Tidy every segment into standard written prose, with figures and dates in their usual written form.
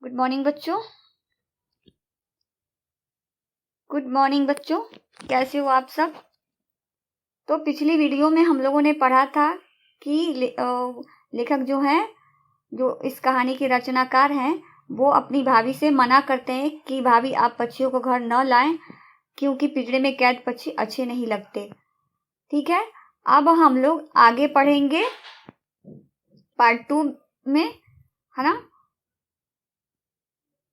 Good morning बच्चों। Good morning बच्चों, कैसे हो आप सब। तो पिछली वीडियो में हम लोगों ने पढ़ा था कि लेखक जो हैं, जो इस कहानी के रचनाकार हैं, वो अपनी भाभी से मना करते हैं कि भाभी आप पक्षियों को घर न लाएं क्योंकि पिंजरे में कैद पक्षी अच्छे नहीं लगते। ठीक है, अब हम लोग आगे पढ़ेंगे पार्ट 2 में, है ना।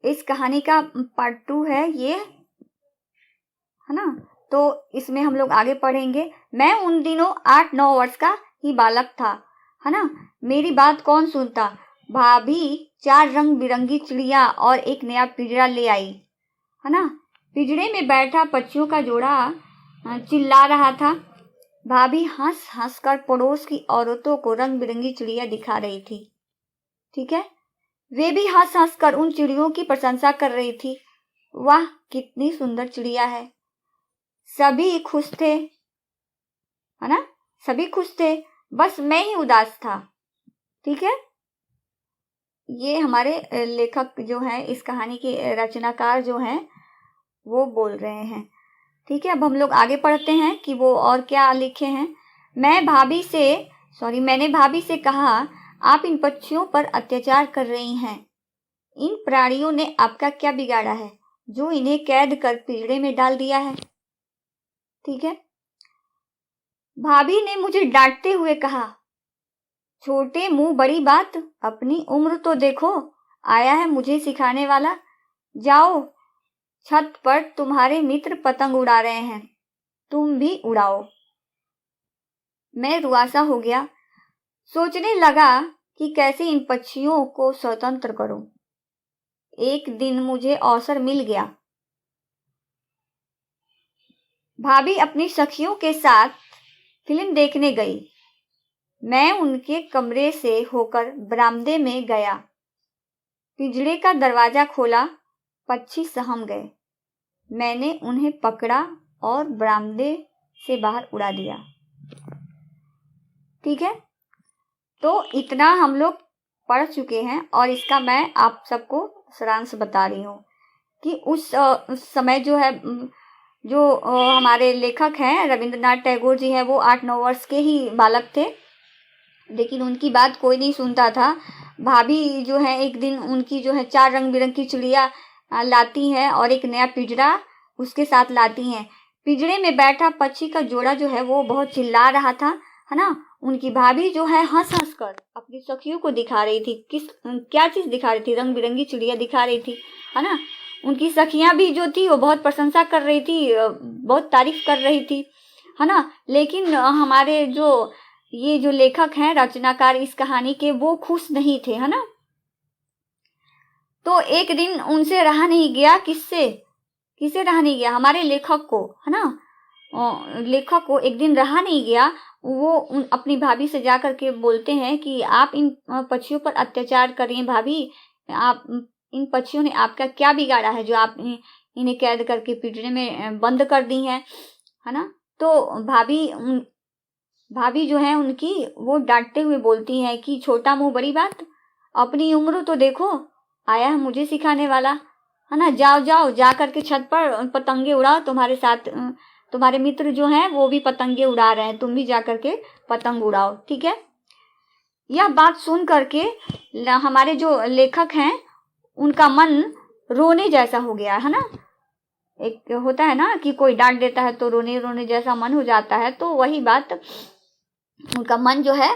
इस कहानी का पार्ट 2 है ये, है ना। तो इसमें हम लोग आगे पढ़ेंगे। मैं उन दिनों 8-9 वर्ष का ही बालक था, है ना। मेरी बात कौन सुनता। भाभी 4 रंग बिरंगी चिड़िया और एक नया पिंजरा ले आई, है ना। पिंजरे में बैठा पक्षियों का जोड़ा चिल्ला रहा था। भाभी हंस हंस कर पड़ोस की औरतों को रंग बिरंगी चिड़िया दिखा रही थी। ठीक है, वे भी हंस हंस कर उन चिड़ियों की प्रशंसा कर रही थी। वाह कितनी सुंदर चिड़िया है। सभी खुश थे, है ना, सभी खुश थे, बस मैं ही उदास था। ठीक है, ये हमारे लेखक जो हैं, इस कहानी के रचनाकार जो हैं, वो बोल रहे हैं। ठीक है, अब हम लोग आगे पढ़ते हैं कि वो और क्या लिखे हैं। मैंने भाभी से कहा, आप इन पक्षियों पर अत्याचार कर रही हैं। इन प्राणियों ने आपका क्या बिगाड़ा है जो इन्हें कैद कर पिंजरे में डाल दिया है। ठीक है, भाभी ने मुझे डांटते हुए कहा, छोटे मुंह बड़ी बात, अपनी उम्र तो देखो, आया है मुझे सिखाने वाला। जाओ, छत पर तुम्हारे मित्र पतंग उड़ा रहे हैं, तुम भी उड़ाओ। मैं रुआसा हो गया, सोचने लगा कि कैसे इन पक्षियों को स्वतंत्र करूं। एक दिन मुझे अवसर मिल गया। भाभी अपनी सखियों के साथ फिल्म देखने गई। मैं उनके कमरे से होकर बरामदे में गया। पिंजरे का दरवाजा खोला, पक्षी सहम गए। मैंने उन्हें पकड़ा और बरामदे से बाहर उड़ा दिया। ठीक है, तो इतना हम लोग पढ़ चुके हैं और इसका मैं आप सबको सारांश बता रही हूँ कि उस समय जो है, जो हमारे लेखक हैं रविंद्रनाथ टैगोर जी हैं, वो 8-9 वर्ष के ही बालक थे, लेकिन उनकी बात कोई नहीं सुनता था। भाभी जो है एक दिन उनकी जो है 4 रंग बिरंगी चिड़िया लाती हैं और एक नया पिंजरा उसके साथ लाती हैं। पिंजरे में बैठा पक्षी का जोड़ा जो है वो बहुत चिल्ला रहा था, है ना। उनकी भाभी जो है हंस हंस कर अपनी सखियों को दिखा रही थी। क्या चीज दिखा रही थी, रंग बिरंगी चिड़िया दिखा रही थी, है ना। उनकी सखियां भी जो थी वो बहुत प्रशंसा कर रही थी, बहुत तारीफ कर रही थी, है ना। लेकिन हमारे ये जो लेखक हैं, रचनाकार इस कहानी के, वो खुश नहीं थे, है ना। तो एक दिन उनसे रहा नहीं गया, किससे रहा नहीं गया, हमारे लेखक को, है ना। लेखक को एक दिन रहा नहीं गया। वो अपनी भाभी से जाकर के बोलते हैं कि आप इन पक्षियों पर अत्याचार कर रही हैं भाभी, आप इन पक्षियों ने आपका क्या बिगाड़ा है जो आप इन्हें कैद करके पिंजरे में बंद कर दी हैं, है ना। तो भाभी जो है उनकी, वो डांटते हुए बोलती हैं कि छोटा मुंह बड़ी बात, अपनी उम्र तो देखो, आया है मुझे सिखाने वाला, है ना। जाओ जाओ, जा करके छत पर पतंगे उड़ाओ, तुम्हारे साथ तुम्हारे मित्र जो हैं वो भी पतंगे उड़ा रहे हैं, तुम भी जा करके पतंग उड़ाओ। ठीक है, यह बात सुन करके हमारे जो लेखक हैं उनका मन रोने जैसा हो गया, है ना। एक होता है ना कि कोई डांट देता है तो रोने रोने जैसा मन हो जाता है, तो वही बात, उनका मन जो है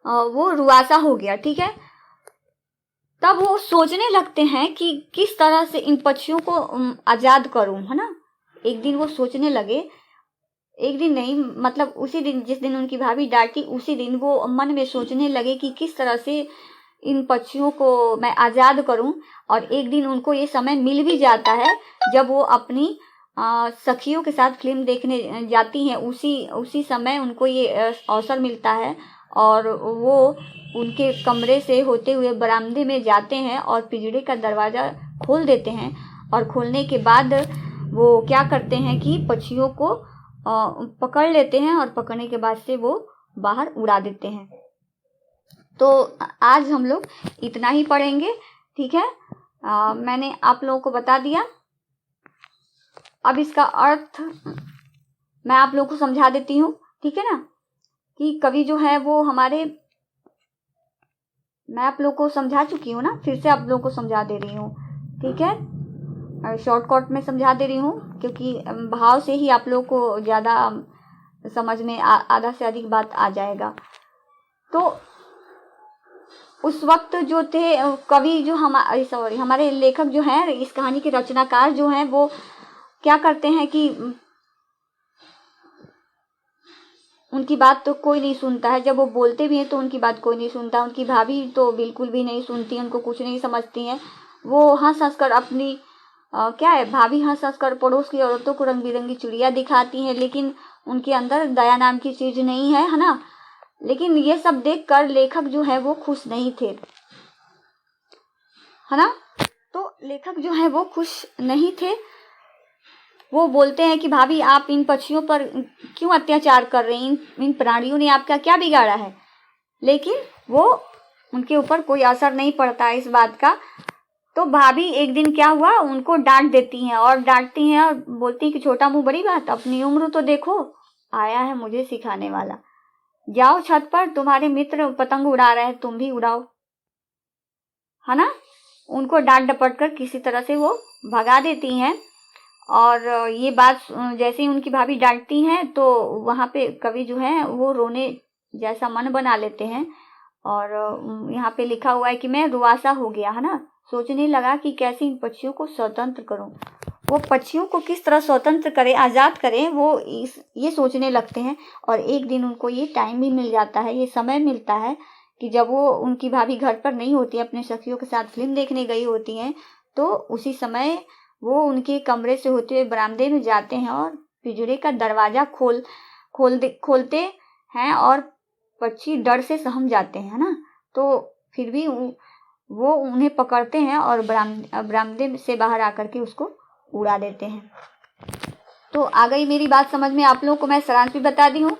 वो रुआसा हो गया। ठीक है, तब वो सोचने लगते हैं कि किस तरह से इन पक्षियों को आजाद करूं, है ना। एक दिन वो सोचने लगे, एक दिन नहीं, मतलब उसी दिन जिस दिन उनकी भाभी डांटी, उसी दिन वो मन में सोचने लगे कि किस तरह से इन पक्षियों को मैं आजाद करूं। और एक दिन उनको ये समय मिल भी जाता है जब वो अपनी सखियों के साथ फिल्म देखने जाती हैं। उसी समय उनको ये अवसर मिलता है और वो उनके कमरे से होते हुए बरामदे में जाते हैं और पिंजरे का दरवाजा खोल देते हैं। और खोलने के बाद वो क्या करते हैं कि पक्षियों को पकड़ लेते हैं और पकड़ने के बाद से वो बाहर उड़ा देते हैं। तो आज हम लोग इतना ही पढ़ेंगे। ठीक है, मैंने आप लोगों को बता दिया। अब इसका अर्थ मैं आप लोगों को समझा देती हूँ, ठीक है ना, कि कवि जो है वो हमारे, मैं आप लोगों को समझा चुकी हूँ ना, फिर से आप लोगों को समझा दे रही हूँ, ठीक है। शॉर्टकट में समझा दे रही हूँ क्योंकि भाव से ही आप लोगों को ज़्यादा समझ में आधा से अधिक बात आ जाएगा। तो उस वक्त जो थे कवि, जो हमारे लेखक जो हैं, इस कहानी के रचनाकार जो हैं, वो क्या करते हैं कि उनकी बात तो कोई नहीं सुनता है। जब वो बोलते भी हैं तो उनकी बात कोई नहीं सुनता। उनकी भाभी तो बिल्कुल भी नहीं सुनती, उनको कुछ नहीं समझती हैं। वो हंस हंस कर अपनी क्या है, भाभी हंस हंस कर पड़ोस की औरतों को रंग बिरंगी चिड़िया दिखाती हैं, लेकिन उनके अंदर दया नाम की चीज नहीं है ना। लेकिन ये सब देखकर लेखक जो है वो खुश नहीं थे, है ना। तो लेखक जो है वो खुश नहीं थे। वो बोलते हैं कि भाभी आप इन पक्षियों पर क्यों अत्याचार कर रही हैं, इन प्राणियों ने आपका क्या बिगाड़ा है। लेकिन वो उनके ऊपर कोई असर नहीं पड़ता है इस बात का। तो भाभी एक दिन क्या हुआ, उनको डांट देती हैं और डांटती हैं और बोलती हैं कि छोटा मुंह बड़ी बात, अपनी उम्र तो देखो, आया है मुझे सिखाने वाला। जाओ छत पर, तुम्हारे मित्र पतंग उड़ा रहे हैं, तुम भी उड़ाओ, है ना। उनको डांट डपट कर किसी तरह से वो भगा देती हैं। और ये बात जैसे ही उनकी भाभी डांटती हैं तो वहाँ पे कवि जो है वो रोने जैसा मन बना लेते हैं। और यहाँ पे लिखा हुआ है कि मैं रुआसा हो गया, है ना। सोचने लगा कि कैसे इन पक्षियों को स्वतंत्र करूं। वो पक्षियों को किस तरह स्वतंत्र करें, आज़ाद करें, वो ये सोचने लगते हैं। और एक दिन उनको ये टाइम भी मिल जाता है, ये समय मिलता है कि जब वो उनकी भाभी घर पर नहीं होती, अपने सखियों के साथ फिल्म देखने गई होती हैं, तो उसी समय वो उनके कमरे से होते हुए बरामदे में जाते हैं और पिंजरे का दरवाजा खोलते हैं और पक्षी डर से सहम जाते हैं, ना। तो फिर भी वो उन्हें पकड़ते हैं और बरामदे से बाहर आकर के उसको उड़ा देते हैं। तो आ गई मेरी बात समझ में आप लोगों को। मैं सारांश भी बता दी हूँ,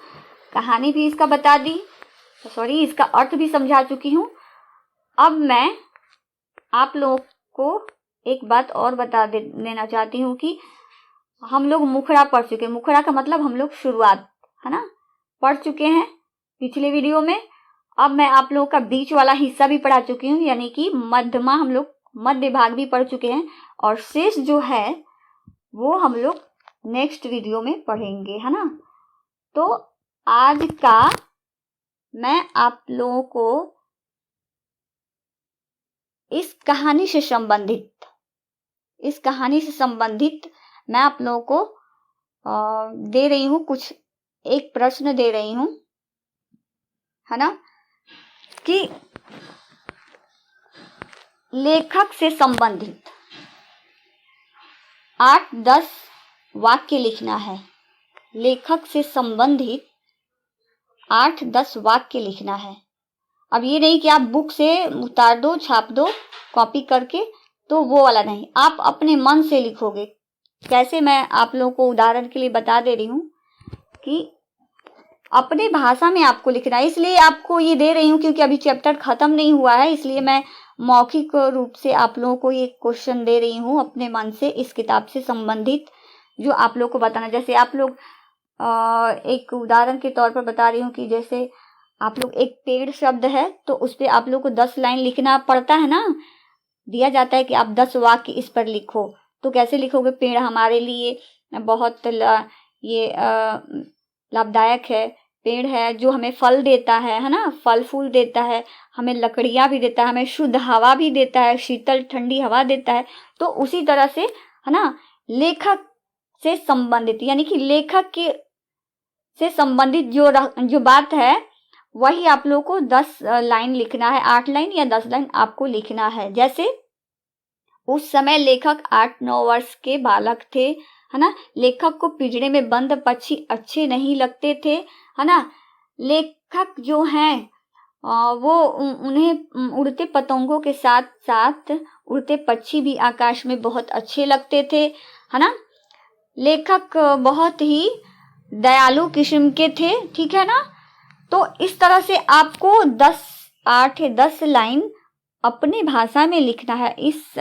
कहानी भी इसका बता दी, इसका अर्थ भी समझा चुकी हूँ। अब मैं आप लोगों को एक बात और बता देना चाहती हूँ कि हम लोग मुखड़ा पढ़ चुके हैं। मुखड़ा का मतलब हम लोग शुरुआत, है ना, पढ़ चुके हैं पिछले वीडियो में। अब मैं आप लोगों का बीच वाला हिस्सा भी पढ़ा चुकी हूँ, यानी कि मध्यमा हम लोग मध्य भाग भी पढ़ चुके हैं। और शेष जो है वो हम लोग नेक्स्ट वीडियो में पढ़ेंगे, है ना। तो आज का मैं आप लोगों को इस कहानी से संबंधित मैं आप लोगों को दे रही हूँ कुछ, एक प्रश्न दे रही हूँ, है ना, कि लेखक से संबंधित 8-10 वाक्य लिखना है। लेखक से संबंधित 8-10 वाक्य लिखना है। अब ये नहीं कि आप बुक से उतार दो, छाप दो कॉपी करके, तो वो वाला नहीं, आप अपने मन से लिखोगे। कैसे, मैं आप लोगों को उदाहरण के लिए बता दे रही हूँ कि अपने भाषा में आपको लिखना है। इसलिए आपको ये दे रही हूँ क्योंकि अभी चैप्टर खत्म नहीं हुआ है, इसलिए मैं मौखिक रूप से आप लोगों को ये क्वेश्चन दे रही हूँ अपने मन से, इस किताब से संबंधित जो आप लोग को बताना। जैसे आप लोग एक उदाहरण के तौर पर बता रही हूँ कि जैसे आप लोग एक पेड़ शब्द है तो उस पर आप लोग को 10 लाइन लिखना पड़ता है ना, दिया जाता है कि आप 10 वाक्य इस पर लिखो। तो कैसे लिखोगे, पेड़ हमारे लिए बहुत लाभदायक है, पेड़ है जो हमें फल देता है ना, फल फूल देता है, हमें लकड़ियां भी देता है, हमें शुद्ध हवा भी देता है, शीतल ठंडी हवा देता है। तो उसी तरह से, है ना, लेखक से संबंधित, यानी कि लेखक के से संबंधित जो बात है वही आप लोगों को 10 लाइन लिखना है, 8 लाइन या 10 लाइन आपको लिखना है। जैसे उस समय लेखक 8-9 वर्ष के बालक थे, है ना। लेखक को पिंजरे में बंद पक्षी अच्छे नहीं लगते थे, है ना। लेखक जो हैं वो उन्हें उड़ते पतंगों के साथ साथ उड़ते पक्षी भी आकाश में बहुत अच्छे लगते थे, है ना। लेखक बहुत ही दयालु किस्म के थे, ठीक है ना। तो इस तरह से आपको 8-10 लाइन अपनी भाषा में लिखना है। इस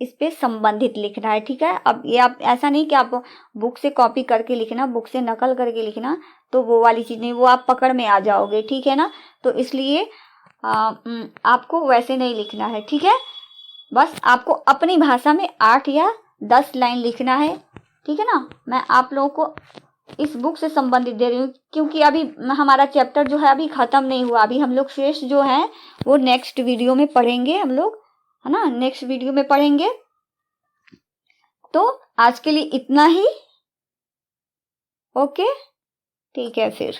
इस पे संबंधित लिखना है, ठीक है। अब ये आप ऐसा नहीं कि आप बुक से कॉपी करके लिखना, बुक से नकल करके लिखना, तो वो वाली चीज नहीं, वो आप पकड़ में आ जाओगे, ठीक है ना। तो इसलिए आपको वैसे नहीं लिखना है, ठीक है। बस आपको अपनी भाषा में 8 या 10 लाइन लिखना है, ठीक है ना। मैं आप लोगों को इस बुक से संबंधित दे रही हूँ, क्योंकि अभी हमारा चैप्टर जो है अभी खत्म नहीं हुआ, अभी हम लोग शेष जो है वो नेक्स्ट वीडियो में पढ़ेंगे हम लोग, है ना, नेक्स्ट वीडियो में पढ़ेंगे। तो आज के लिए इतना ही, ओके, ठीक है फिर।